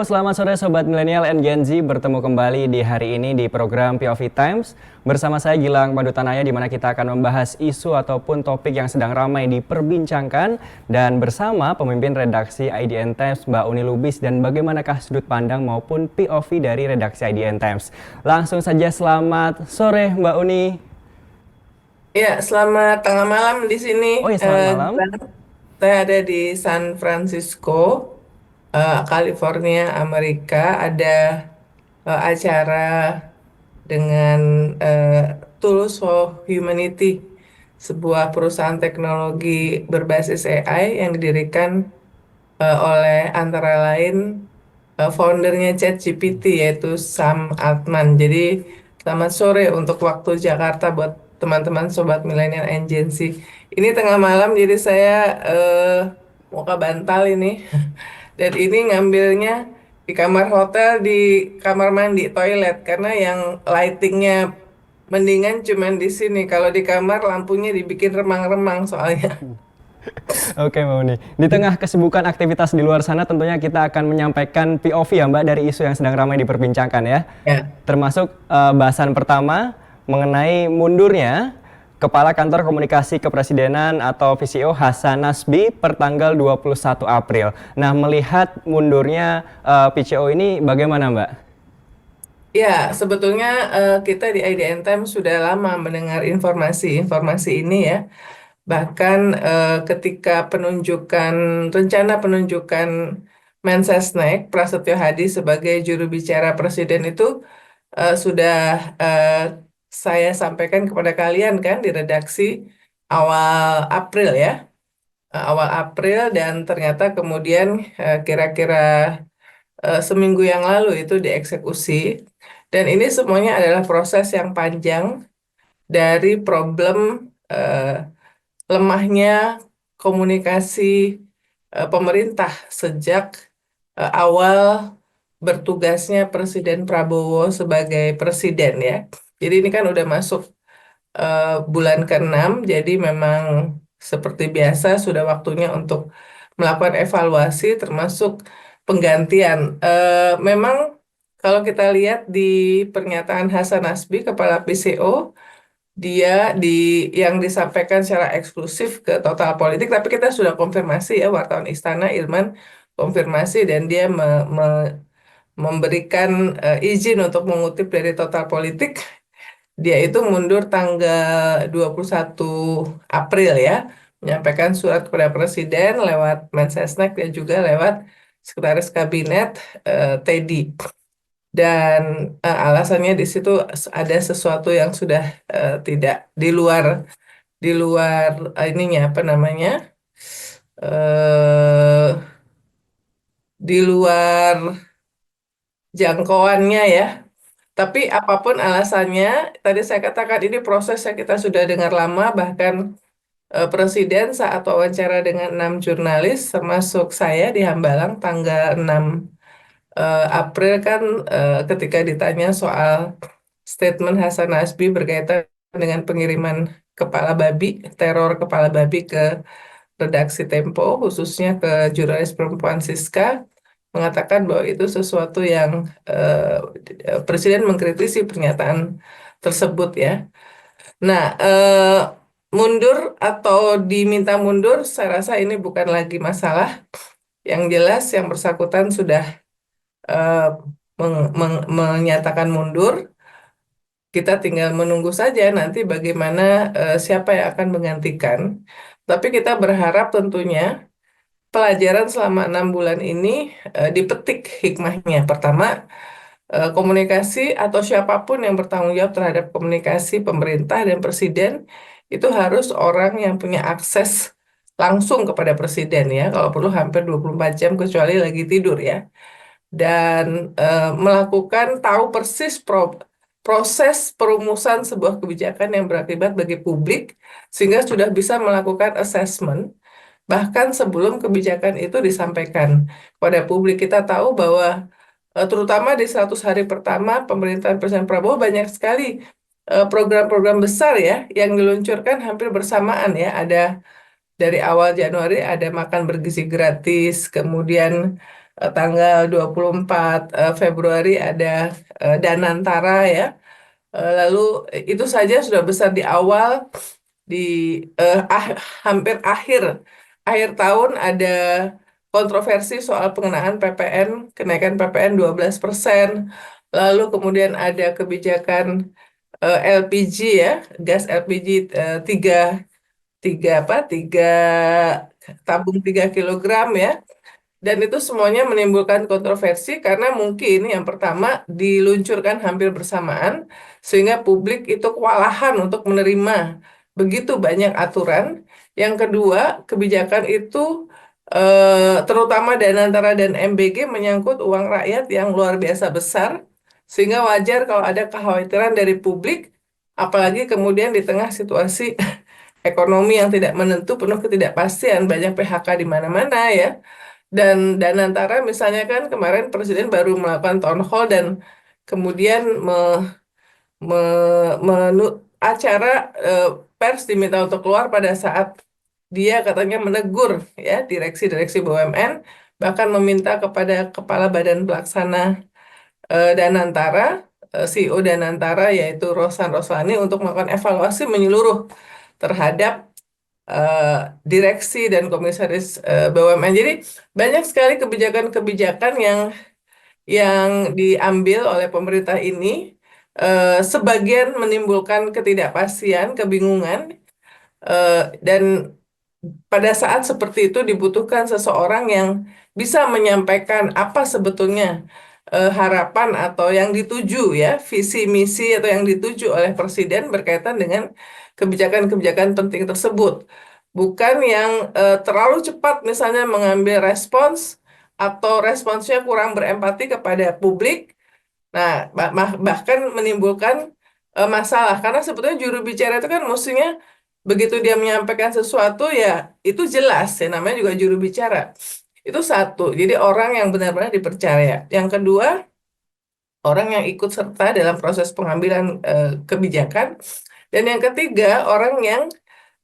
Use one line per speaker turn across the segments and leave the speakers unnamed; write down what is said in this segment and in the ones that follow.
Halo, selamat sore Sobat Milenial and Gen Z. Bertemu kembali di hari ini di program POV Times. Bersama saya Gilang Madutanaya, di mana kita akan membahas isu ataupun topik yang sedang ramai diperbincangkan. Dan bersama pemimpin redaksi IDN Times, Mbak Uni Lubis. Dan bagaimanakah sudut pandang maupun POV dari redaksi IDN Times. Langsung saja selamat sore Mbak Uni.
Ya, selamat tengah malam di sini.
Oh ya, selamat malam.
Saya ada di San Francisco, California, Amerika. Ada acara dengan Tools for Humanity, sebuah perusahaan teknologi berbasis AI yang didirikan oleh antara lain foundernya ChatGPT, yaitu Sam Altman. Jadi selamat sore untuk waktu Jakarta buat teman-teman Sobat Millennial and Gen Z. Ini tengah malam jadi saya muka bantal ini. Dan ini ngambilnya di kamar hotel, di kamar mandi, toilet. Karena yang lightingnya mendingan cuman di sini. Kalau di kamar lampunya dibikin remang-remang soalnya.
Oke Mbak Uni, di tengah kesibukan aktivitas di luar sana tentunya kita akan menyampaikan POV ya Mbak dari isu yang sedang ramai diperbincangkan ya.
Ya.
Termasuk bahasan pertama mengenai mundurnya Kepala Kantor Komunikasi Kepresidenan atau VCO Hasan Nasbi per tanggal 21 April. Nah, melihat mundurnya VCO ini bagaimana Mbak?
Ya, sebetulnya kita di IDN Times sudah lama mendengar informasi-informasi ini ya. Bahkan ketika rencana penunjukan Mensesnek Prasetyo Hadi sebagai juru bicara Presiden itu sudah eh, saya sampaikan kepada kalian kan di redaksi awal April ya. Awal April dan ternyata kemudian kira-kira seminggu yang lalu itu dieksekusi. Dan ini semuanya adalah proses yang panjang dari problem eh, lemahnya komunikasi pemerintah sejak awal bertugasnya Presiden Prabowo sebagai presiden ya. Jadi ini kan udah masuk bulan ke-6, jadi memang seperti biasa sudah waktunya untuk melakukan evaluasi termasuk penggantian. Memang kalau kita lihat di pernyataan Hasan Nasbi, Kepala PCO, dia yang disampaikan secara eksklusif ke Total Politik, tapi kita sudah konfirmasi ya, wartawan Istana Irman konfirmasi dan dia memberikan izin untuk mengutip dari Total Politik. Dia itu mundur tanggal 21 April ya, menyampaikan surat kepada Presiden lewat Mensesnek dan juga lewat Sekretaris Kabinet Teddy. Dan alasannya di situ ada sesuatu yang sudah tidak di luar ininya apa namanya eh di luar jangkauannya ya. Tapi apapun alasannya, tadi saya katakan ini proses yang kita sudah dengar lama, bahkan Presiden saat wawancara dengan 6 jurnalis, termasuk saya di Hambalang tanggal 6 April kan ketika ditanya soal statement Hasan Nasbi berkaitan dengan pengiriman kepala babi, teror kepala babi ke redaksi Tempo, khususnya ke jurnalis perempuan Siska, mengatakan bahwa itu sesuatu yang Presiden mengkritisi pernyataan tersebut ya. Nah, mundur atau diminta mundur, saya rasa ini bukan lagi masalah. Yang jelas, yang bersangkutan sudah eh, menyatakan mundur. Kita tinggal menunggu saja nanti bagaimana siapa yang akan menggantikan. Tapi kita berharap tentunya pelajaran selama 6 bulan ini dipetik hikmahnya. Pertama, komunikasi atau siapapun yang bertanggung jawab terhadap komunikasi pemerintah dan presiden itu harus orang yang punya akses langsung kepada presiden ya, kalau perlu hampir 24 jam kecuali lagi tidur ya. Dan melakukan tahu persis proses perumusan sebuah kebijakan yang berakibat bagi publik sehingga sudah bisa melakukan assessment bahkan sebelum kebijakan itu disampaikan kepada publik. Kita tahu bahwa terutama di 100 hari pertama pemerintahan Presiden Prabowo banyak sekali program-program besar ya yang diluncurkan hampir bersamaan ya. Ada dari awal Januari ada makan bergizi gratis, kemudian tanggal 24 Februari ada Danantara ya. Lalu itu saja sudah besar di awal, di hampir akhir tahun ada kontroversi soal pengenaan PPN, kenaikan PPN 12%. Lalu kemudian ada kebijakan LPG ya, gas LPG, tiga tiga apa tiga tabung 3 kilogram ya. Dan itu semuanya menimbulkan kontroversi karena mungkin yang pertama diluncurkan hampir bersamaan sehingga publik itu kewalahan untuk menerima begitu banyak aturan. Yang kedua, kebijakan itu terutama Danantara dan MBG menyangkut uang rakyat yang luar biasa besar sehingga wajar kalau ada kekhawatiran dari publik, apalagi kemudian di tengah situasi ekonomi yang tidak menentu, penuh ketidakpastian, banyak PHK di mana-mana ya. Dan antara misalnya kan kemarin Presiden baru melakukan town hall dan kemudian acara eh, pers diminta untuk keluar pada saat dia katanya menegur ya direksi-direksi BUMN, bahkan meminta kepada Kepala Badan Pelaksana Danantara, CEO Danantara yaitu Rosan Roslani untuk melakukan evaluasi menyeluruh terhadap eh, direksi dan komisaris BUMN. Jadi banyak sekali kebijakan-kebijakan yang diambil oleh pemerintah ini, sebagian menimbulkan ketidakpastian, kebingungan, dan pada saat seperti itu dibutuhkan seseorang yang bisa menyampaikan apa sebetulnya harapan atau yang dituju ya, visi misi atau yang dituju oleh Presiden berkaitan dengan kebijakan-kebijakan penting tersebut. Bukan yang terlalu cepat misalnya mengambil respons atau responsnya kurang berempati kepada publik. Nah, bahkan menimbulkan masalah karena sebetulnya juru bicara itu kan mestinya begitu dia menyampaikan sesuatu ya itu jelas ya, namanya juga juru bicara. Itu satu. Jadi orang yang benar-benar dipercaya. Yang kedua, orang yang ikut serta dalam proses pengambilan kebijakan. Dan yang ketiga, orang yang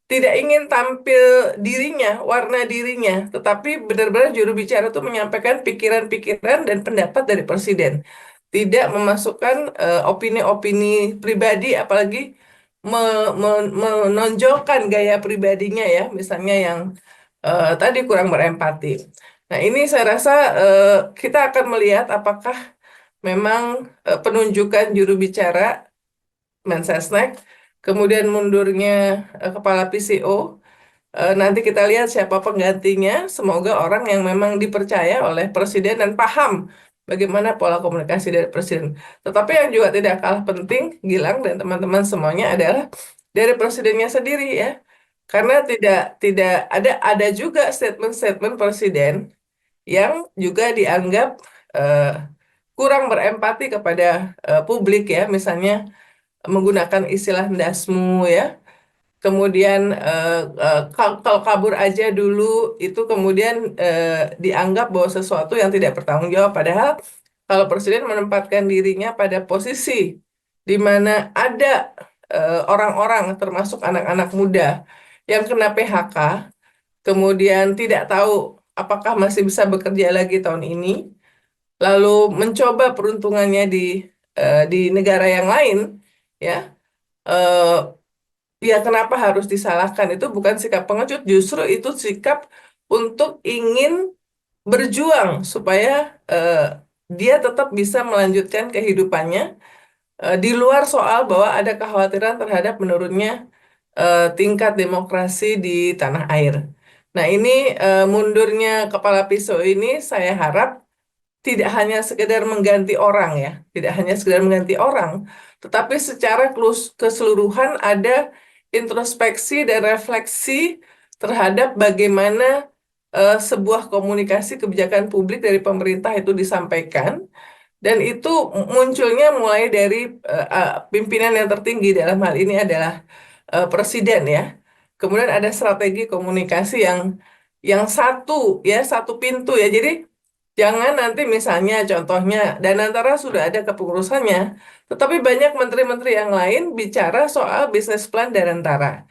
tidak ingin tampil dirinya, warna dirinya, tetapi benar-benar juru bicara itu menyampaikan pikiran-pikiran dan pendapat dari Presiden. Tidak memasukkan opini-opini pribadi, apalagi menonjolkan gaya pribadinya ya, misalnya yang tadi kurang berempati. Nah, ini saya rasa kita akan melihat apakah memang penunjukan juru bicara Mensesnek, kemudian mundurnya kepala PCO. Nanti kita lihat siapa penggantinya. Semoga orang yang memang dipercaya oleh Presiden dan paham bagaimana pola komunikasi dari Presiden. Tetapi yang juga tidak kalah penting, Gilang dan teman-teman semuanya adalah dari Presidennya sendiri ya. Karena tidak tidak ada juga statement-statement Presiden yang juga dianggap eh, kurang berempati kepada publik ya. Misalnya menggunakan istilah ndasmu ya. Kemudian kalau kabur aja dulu itu kemudian dianggap bahwa sesuatu yang tidak bertanggung jawab. Padahal kalau Presiden menempatkan dirinya pada posisi di mana ada orang-orang termasuk anak-anak muda yang kena PHK, kemudian tidak tahu apakah masih bisa bekerja lagi tahun ini, lalu mencoba peruntungannya di negara yang lain, ya. eh, Ya, kenapa harus disalahkan? Itu bukan sikap pengecut, justru itu sikap untuk ingin berjuang supaya eh, dia tetap bisa melanjutkan kehidupannya di luar soal bahwa ada kekhawatiran terhadap menurunnya tingkat demokrasi di tanah air. Nah, ini mundurnya kepala pisau ini saya harap tidak hanya sekedar mengganti orang ya, tidak hanya sekedar mengganti orang, tetapi secara keseluruhan ada introspeksi dan refleksi terhadap bagaimana sebuah komunikasi kebijakan publik dari pemerintah itu disampaikan, dan itu munculnya mulai dari pimpinan yang tertinggi dalam hal ini adalah Presiden ya. Kemudian ada strategi komunikasi yang satu ya, satu pintu ya. Jadi jangan nanti misalnya contohnya Danantara sudah ada kepengurusannya, tetapi banyak menteri-menteri yang lain bicara soal bisnis plan Danantara.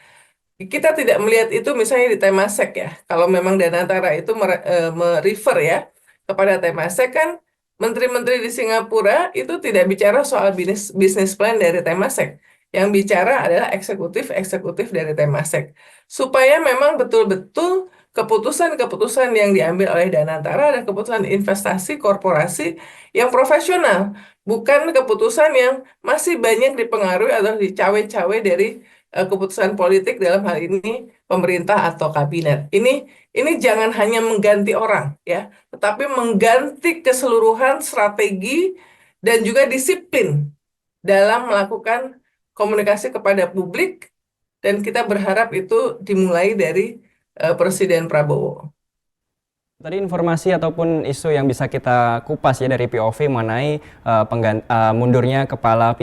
Kita tidak melihat itu misalnya di Temasek ya. Kalau memang Danantara itu merefer ya kepada Temasek kan menteri-menteri di Singapura itu tidak bicara soal bisnis plan dari Temasek. Yang bicara adalah eksekutif dari Temasek. Supaya memang betul-betul keputusan-keputusan yang diambil oleh Danantara adalah keputusan investasi korporasi yang profesional, bukan keputusan yang masih banyak dipengaruhi atau dicawe-cawe dari keputusan politik dalam hal ini pemerintah atau kabinet. Ini jangan hanya mengganti orang ya, tetapi mengganti keseluruhan strategi dan juga disiplin dalam melakukan komunikasi kepada publik dan kita berharap itu dimulai dari Presiden Prabowo.
Tadi informasi ataupun isu yang bisa kita kupas ya dari POV mengenai mundurnya kepala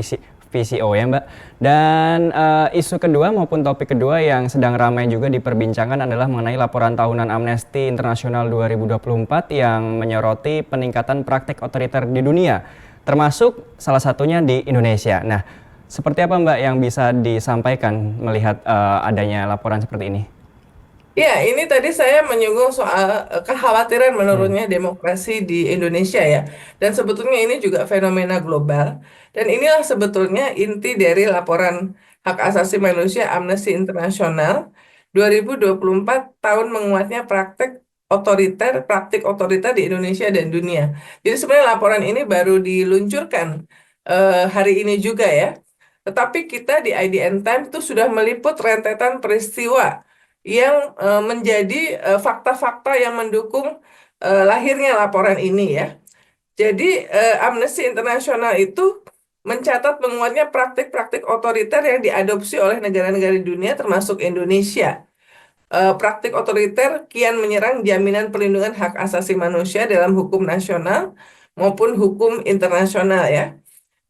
VCO ya Mbak. Dan isu kedua maupun topik kedua yang sedang ramai juga diperbincangkan adalah mengenai laporan tahunan Amnesty International 2024 yang menyoroti peningkatan praktik otoriter di dunia, termasuk salah satunya di Indonesia. Nah, seperti apa Mbak yang bisa disampaikan melihat adanya laporan seperti ini?
Ya, ini tadi saya menyinggung soal kekhawatiran
Hmm.
menurunnya demokrasi di Indonesia ya. Dan sebetulnya ini juga fenomena global. Dan inilah sebetulnya inti dari laporan hak asasi manusia Amnesty International 2024 tahun menguatnya praktik otoriter di Indonesia dan dunia. Jadi sebenarnya laporan ini baru diluncurkan hari ini juga ya. Tetapi kita di IDN Time itu sudah meliput rentetan peristiwa yang menjadi fakta-fakta yang mendukung lahirnya laporan ini ya. Jadi Amnesty International itu mencatat menguatnya praktik-praktik otoriter yang diadopsi oleh negara-negara di dunia termasuk Indonesia. Praktik otoriter kian menyerang jaminan perlindungan hak asasi manusia dalam hukum nasional maupun hukum internasional ya.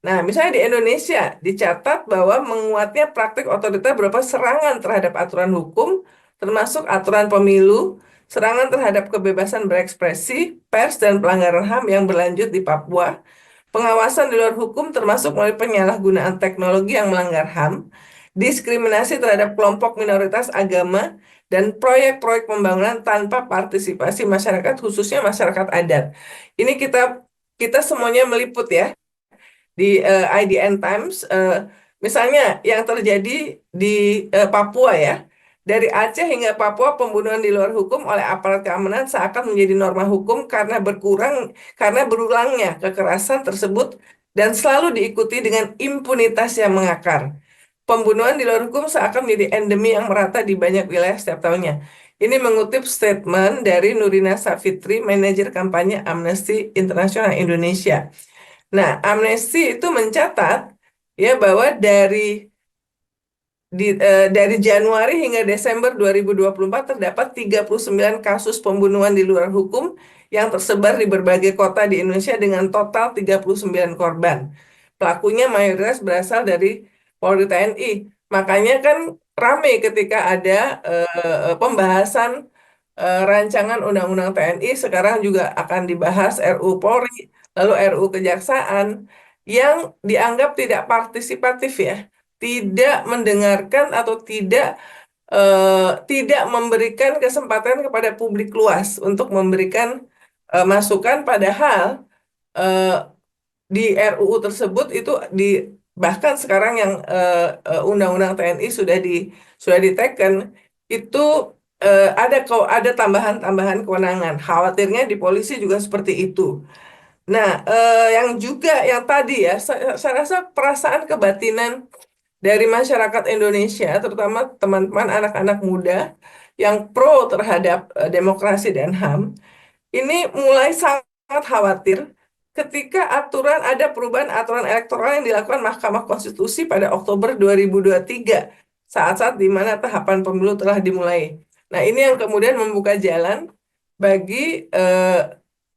Nah, misalnya di Indonesia dicatat bahwa menguatnya praktik otoriter berupa serangan terhadap aturan hukum, termasuk aturan pemilu, serangan terhadap kebebasan berekspresi, pers, dan pelanggaran HAM yang berlanjut di Papua, pengawasan di luar hukum termasuk melalui penyalahgunaan teknologi yang melanggar HAM, diskriminasi terhadap kelompok minoritas agama, dan proyek-proyek pembangunan tanpa partisipasi masyarakat, khususnya masyarakat adat. Ini kita semuanya meliput ya di IDN Times, misalnya yang terjadi di Papua ya, dari Aceh hingga Papua pembunuhan di luar hukum oleh aparat keamanan seakan menjadi norma hukum karena berulangnya kekerasan tersebut dan selalu diikuti dengan impunitas yang mengakar. Pembunuhan di luar hukum seakan menjadi endemi yang merata di banyak wilayah setiap tahunnya. Ini mengutip statement dari Nurina Safitri, manajer kampanye Amnesty International Indonesia. Nah, Amnesty itu mencatat ya bahwa dari Januari hingga Desember 2024 terdapat 39 kasus pembunuhan di luar hukum yang tersebar di berbagai kota di Indonesia dengan total 39 korban. Pelakunya mayoritas berasal dari Polri TNI. Makanya kan rame ketika ada pembahasan rancangan Undang-Undang TNI, sekarang juga akan dibahas RUU Polri, lalu RUU Kejaksaan, yang dianggap tidak partisipatif ya, tidak mendengarkan atau tidak memberikan kesempatan kepada publik luas untuk memberikan masukan, padahal eh, di RUU tersebut itu bahkan sekarang yang Undang-Undang TNI sudah diteken itu ada tambahan-tambahan kewenangan. Khawatirnya di polisi juga seperti itu. Nah, yang tadi ya, saya rasa perasaan kebatinan dari masyarakat Indonesia, terutama teman-teman anak-anak muda yang pro terhadap demokrasi dan HAM, ini mulai sangat khawatir ketika ada perubahan aturan elektoral yang dilakukan Mahkamah Konstitusi pada Oktober 2023, saat-saat di mana tahapan pemilu telah dimulai. Nah, ini yang kemudian membuka jalan bagi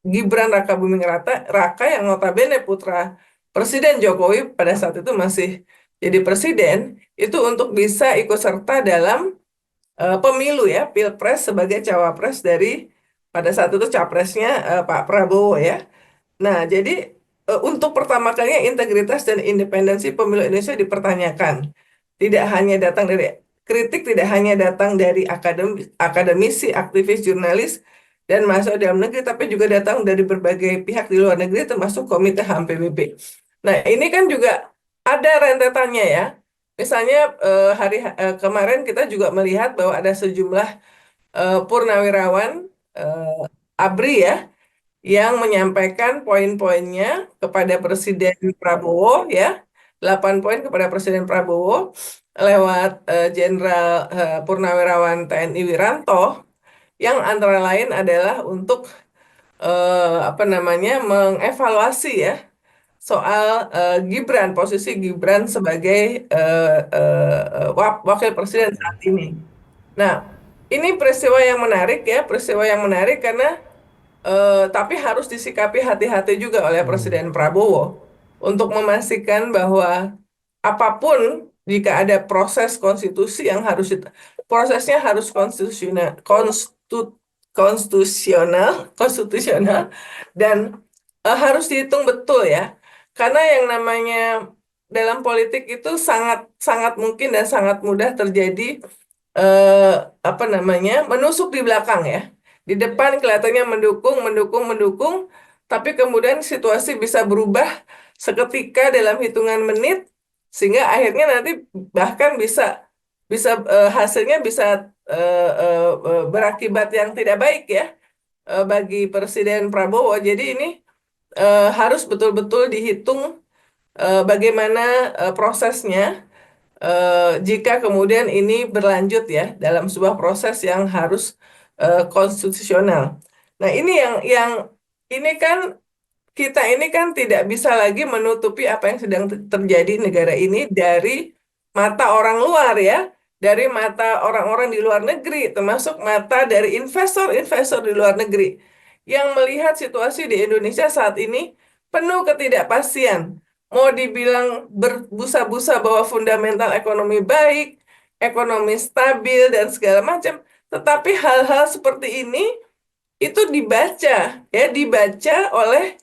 Gibran Raka yang notabene putra Presiden Jokowi pada saat itu masih jadi presiden, itu untuk bisa ikut serta dalam pemilu ya, Pilpres sebagai cawapres dari pada saat itu capresnya Pak Prabowo ya. Nah, jadi untuk pertama kalinya integritas dan independensi pemilu Indonesia dipertanyakan. Tidak hanya datang dari kritik, tidak hanya datang dari akademisi, aktivis, jurnalis, dan masuk dalam negeri, tapi juga datang dari berbagai pihak di luar negeri, termasuk Komite HAM PBB. Nah, ini kan juga ada rentetannya ya. Misalnya kemarin kita juga melihat bahwa ada sejumlah purnawirawan ABRI ya yang menyampaikan poin-poinnya kepada Presiden Prabowo ya, 8 poin kepada Presiden Prabowo lewat Jenderal Purnawirawan TNI Wiranto yang antara lain adalah untuk apa namanya mengevaluasi ya soal Gibran, posisi Gibran sebagai wakil presiden saat ini. Nah, ini peristiwa yang menarik ya, peristiwa yang menarik karena tapi harus disikapi hati-hati juga oleh Presiden Prabowo untuk memastikan bahwa apapun jika ada proses konstitusi yang prosesnya harus konstitusional dan harus dihitung betul ya. Karena yang namanya dalam politik itu sangat sangat mungkin dan sangat mudah terjadi eh, apa namanya menusuk di belakang ya. Di depan kelihatannya mendukung, mendukung, mendukung, tapi kemudian situasi bisa berubah seketika dalam hitungan menit, sehingga akhirnya nanti bahkan bisa bisa hasilnya bisa berakibat yang tidak baik ya bagi Presiden Prabowo. Jadi ini harus betul-betul dihitung bagaimana prosesnya jika kemudian ini berlanjut ya dalam sebuah proses yang harus konstitusional. Nah, ini yang ini kan kita ini kan tidak bisa lagi menutupi apa yang sedang terjadi di negara ini dari mata orang luar ya, dari mata orang-orang di luar negeri, termasuk mata dari investor-investor di luar negeri yang melihat situasi di Indonesia saat ini penuh ketidakpastian. Mau dibilang berbusa-busa bahwa fundamental ekonomi baik, ekonomi stabil dan segala macam, tetapi hal-hal seperti ini itu dibaca ya dibaca oleh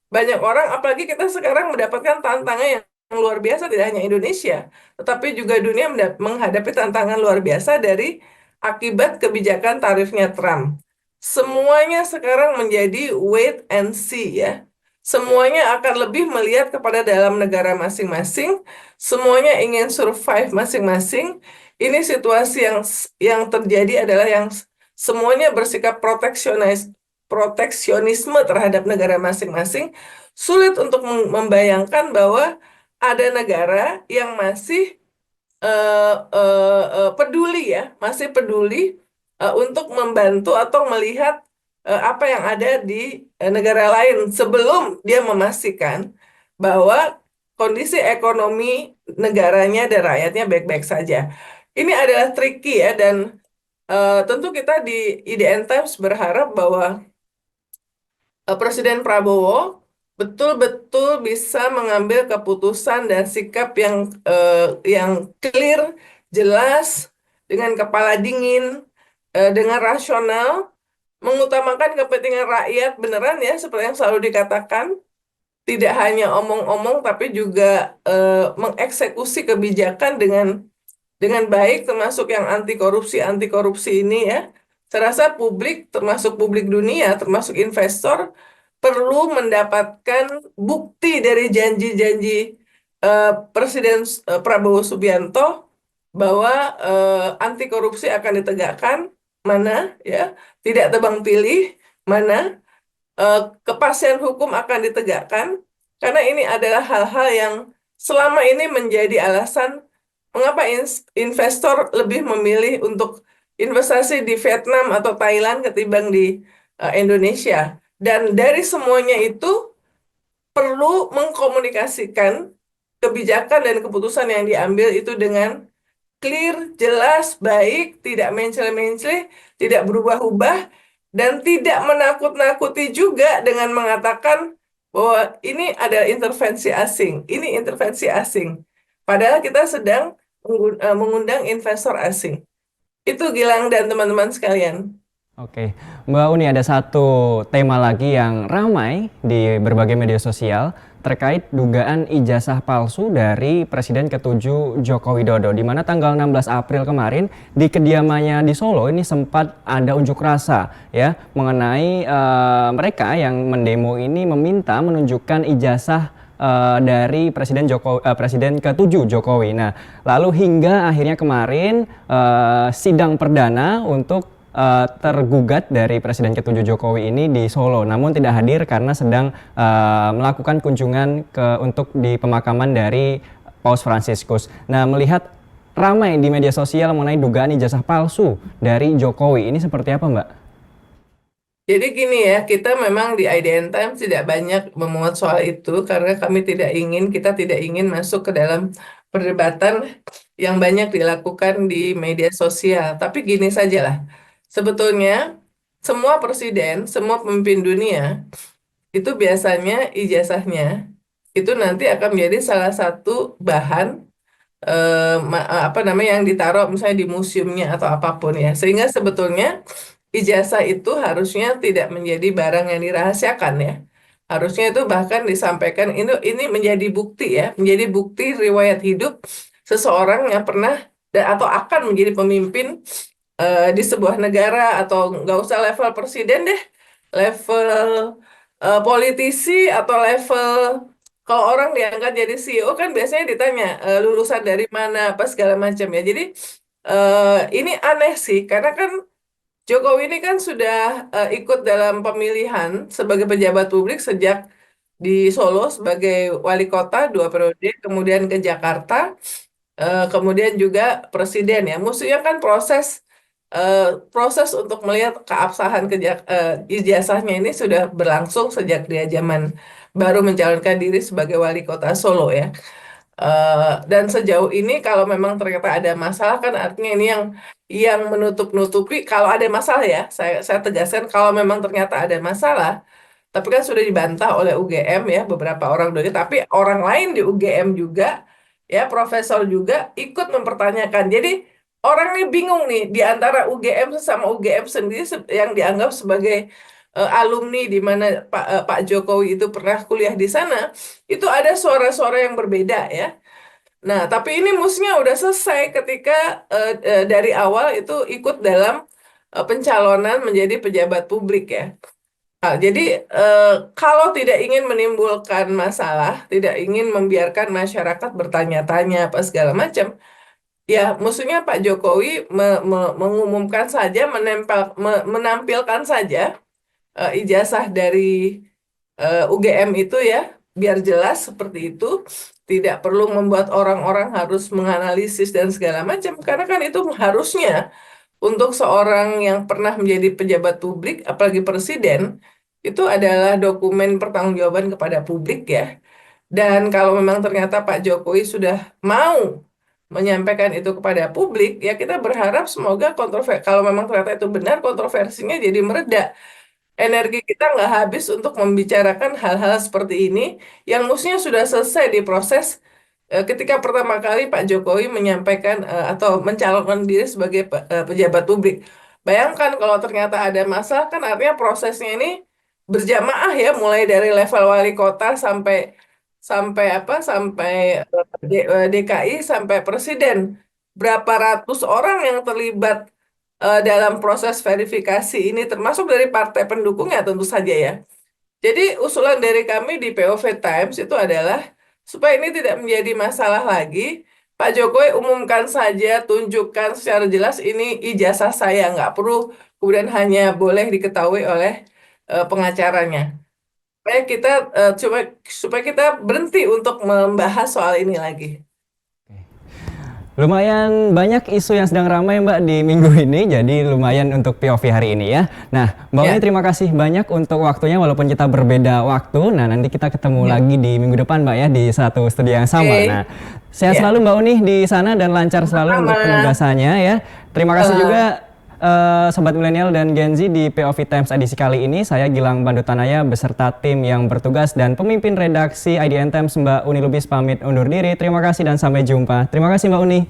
banyak orang, apalagi kita sekarang mendapatkan tantangan yang luar biasa, tidak hanya Indonesia tetapi juga dunia menghadapi tantangan luar biasa dari akibat kebijakan tarifnya Trump. Semuanya sekarang menjadi wait and see ya, semuanya akan lebih melihat kepada dalam negara masing-masing, semuanya ingin survive masing-masing. Ini situasi yang terjadi adalah yang semuanya bersikap proteksionisme terhadap negara masing-masing. Sulit untuk membayangkan bahwa ada negara yang masih peduli ya, masih peduli untuk membantu atau melihat apa yang ada di negara lain sebelum dia memastikan bahwa kondisi ekonomi negaranya dan rakyatnya baik-baik saja. Ini adalah tricky ya, dan tentu kita di IDN Times berharap bahwa Presiden Prabowo betul-betul bisa mengambil keputusan dan sikap yang clear, jelas, dengan kepala dingin, dengan rasional, mengutamakan kepentingan rakyat beneran ya, seperti yang selalu dikatakan, tidak hanya omong-omong tapi juga mengeksekusi kebijakan dengan baik, termasuk yang anti korupsi ini ya. Saya rasa publik, termasuk publik dunia, termasuk investor, perlu mendapatkan bukti dari janji-janji Presiden Prabowo Subianto bahwa anti korupsi akan ditegakkan, mana ya, tidak tebang pilih, mana kepastian hukum akan ditegakkan, karena ini adalah hal-hal yang selama ini menjadi alasan mengapa investor lebih memilih untuk investasi di Vietnam atau Thailand ketimbang di Indonesia. Dan dari semuanya itu perlu mengkomunikasikan kebijakan dan keputusan yang diambil itu dengan clear, jelas, baik, tidak mencele-mencele, tidak berubah-ubah, dan tidak menakut-nakuti juga dengan mengatakan bahwa ini adalah intervensi asing, ini intervensi asing. Padahal kita sedang mengundang investor asing. Itu Gilang dan teman-teman sekalian.
Oke, Mbak Uni, ada satu tema lagi yang ramai di berbagai media sosial terkait dugaan ijazah palsu dari Presiden ke-7 Joko Widodo, di mana tanggal 16 April kemarin di kediamannya di Solo ini sempat ada unjuk rasa ya mengenai mereka yang mendemo ini meminta menunjukkan ijazah dari Presiden ke-7 Jokowi. Nah, lalu hingga akhirnya kemarin sidang perdana untuk tergugat dari Presiden ke-7 Jokowi ini di Solo, namun tidak hadir karena sedang melakukan kunjungan untuk di pemakaman dari Paus Fransiskus. Nah, melihat ramai di media sosial mengenai dugaan ijazah palsu dari Jokowi, ini seperti apa, Mbak?
Jadi gini ya, kita memang di IDN Times tidak banyak memuat soal itu karena kita tidak ingin masuk ke dalam perdebatan yang banyak dilakukan di media sosial. Tapi gini sajalah, sebetulnya semua presiden, semua pemimpin dunia itu biasanya ijazahnya itu nanti akan menjadi salah satu bahan apa namanya yang ditaruh misalnya di museumnya atau apapun ya. Sehingga sebetulnya ijazah itu harusnya tidak menjadi barang yang dirahasiakan ya. Harusnya itu bahkan disampaikan ini menjadi bukti ya, menjadi bukti riwayat hidup seseorang yang pernah atau akan menjadi pemimpin di sebuah negara atau nggak usah level presiden deh, level politisi atau level kalau orang diangkat jadi CEO kan biasanya ditanya lulusan dari mana apa segala macam ya. Jadi ini aneh sih karena kan Jokowi ini kan sudah ikut dalam pemilihan sebagai pejabat publik sejak di Solo sebagai wali kota 2 periode, kemudian ke Jakarta, kemudian juga presiden ya. Maksudnya kan eh, proses untuk melihat keabsahan ijazahnya ini sudah berlangsung sejak dia zaman baru mencalonkan diri sebagai wali kota Solo ya. Dan sejauh ini kalau memang ternyata ada masalah kan artinya ini yang menutup-nutupi kalau ada masalah ya saya tegaskan kalau memang ternyata ada masalah tapi kan sudah dibantah oleh UGM ya beberapa orang dulu tapi orang lain di UGM juga ya profesor juga ikut mempertanyakan jadi orang nih bingung nih di antara UGM sesama UGM sendiri yang dianggap sebagai alumni di mana Pak Jokowi itu pernah kuliah di sana itu ada suara-suara yang berbeda ya. Nah, tapi ini musnya udah selesai ketika dari awal itu ikut dalam pencalonan menjadi pejabat publik ya. Nah, jadi kalau tidak ingin menimbulkan masalah, tidak ingin membiarkan masyarakat bertanya-tanya apa segala macam, ya maksudnya Pak Jokowi mengumumkan saja, menampilkan saja ijazah dari UGM itu ya, biar jelas seperti itu, tidak perlu membuat orang-orang harus menganalisis dan segala macam, karena kan itu harusnya untuk seorang yang pernah menjadi pejabat publik, apalagi presiden, itu adalah dokumen pertanggungjawaban kepada publik ya. Dan kalau memang ternyata Pak Jokowi sudah mau menyampaikan itu kepada publik, ya kita berharap semoga kalau memang ternyata itu benar, kontroversinya jadi mereda energi kita nggak habis untuk membicarakan hal-hal seperti ini yang mestinya sudah selesai diproses ketika pertama kali Pak Jokowi menyampaikan atau mencalonkan diri sebagai pejabat publik. Bayangkan kalau ternyata ada masalah kan artinya prosesnya ini berjamaah ya mulai dari level wali kota sampai sampai apa sampai DKI sampai presiden. Berapa ratus orang yang terlibat dalam proses verifikasi ini termasuk dari partai pendukungnya tentu saja ya. Jadi usulan dari kami di POV Times itu adalah supaya ini tidak menjadi masalah lagi, Pak Jokowi umumkan saja, tunjukkan secara jelas ini ijazah saya, nggak perlu kemudian hanya boleh diketahui oleh pengacaranya. Supaya kita berhenti untuk membahas soal ini lagi.
Lumayan banyak isu yang sedang ramai Mbak di minggu ini, jadi lumayan untuk POV hari ini ya. Nah, Mbak Uni terima kasih banyak untuk waktunya walaupun kita berbeda waktu. Nah, nanti kita ketemu lagi di minggu depan Mbak ya di satu studio yang sama. Nah, sehat selalu Mbak Uni di sana dan lancar selalu untuk penugasannya ya. Terima kasih juga Sobat Milenial dan Gen Z di POV Times edisi kali ini. Saya Gilang Bandutanaya beserta tim yang bertugas dan pemimpin redaksi IDN Times Mbak Uni Lubis pamit undur diri. Terima kasih dan sampai jumpa. Terima kasih Mbak Uni.